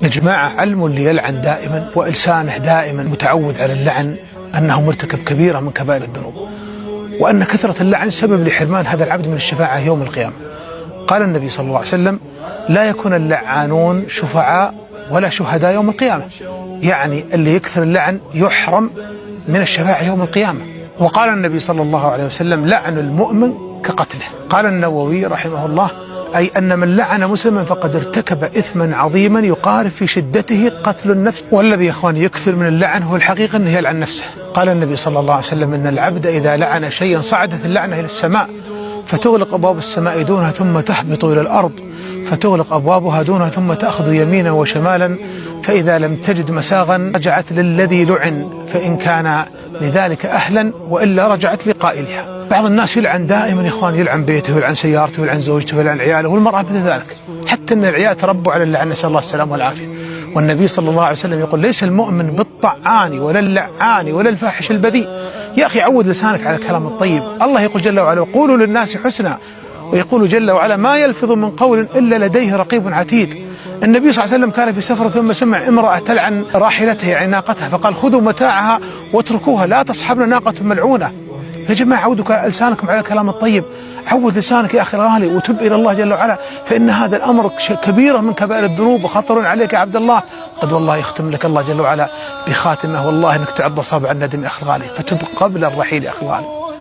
يا جماعة، علم اللي يلعن دائما ولسانه دائما متعود على اللعن أنه مرتكب كبيرة من كبائر الذنوب، وأن كثرة اللعن سبب لحرمان هذا العبد من الشفاعة يوم القيامة. قال النبي صلى الله عليه وسلم: لا يكون اللعانون شفعاء ولا شهداء يوم القيامة، يعني اللي يكثر اللعن يحرم من الشفاعة يوم القيامة. وقال النبي صلى الله عليه وسلم: لعن المؤمن كقتله. قال النووي رحمه الله: أي أن من لعن مسلما فقد ارتكب إثما عظيما يقارب في شدته قتل النفس. والذي يا إخوان يكثر من اللعن هو الحقيقة أنه يلعن نفسه. قال النبي صلى الله عليه وسلم: إن العبد إذا لعن شيئا صعدت اللعنة إلى السماء فتغلق أبواب السماء دونها ثم تهبط إلى الأرض فتغلق أبوابها دونها ثم تأخذ يمينا وشمالا، فإذا لم تجد مساغا رجعت للذي لعن فإن كان لذلك أهلا وإلا رجعت لقائلها. بعض الناس يلعن دائما يا إخوان، يلعن بيته ويلعن سيارته ويلعن زوجته ويلعن عياله، والمرأة مثل ذلك، حتى أن العيال تربوا على اللعن، نسأل الله السلامة والعافية. والنبي صلى الله عليه وسلم يقول: ليس المؤمن بالطعان ولا اللعان ولا الفاحش البذيء. يا أخي عود لسانك على الكلام الطيب. الله يقول جل وعلا: قولوا للناس حسنا، ويقول جل وعلا: ما يلفظ من قول إلا لديه رقيب عتيد. النبي صلى الله عليه وسلم كان في سفر ثم سمع امرأة تلعن راحلتها يعني ناقتها، فقال: خذوا متاعها واتركوها لا تصحبنا ناقة ملعونة. يا جماعة عودوا لسانكم على الكلام الطيب، عود لسانك يا أخي الغالي وتب إلى الله جل وعلا، فإن هذا الأمر كبيرة من كبائر الذنوب وخطر عليك يا عبد الله. قد والله يختم لك الله جل وعلا بخاتمه، والله إنك تعض أصابع الندم يا أخي الغالي، فتب قبل الرحيل يا أخي الغالي.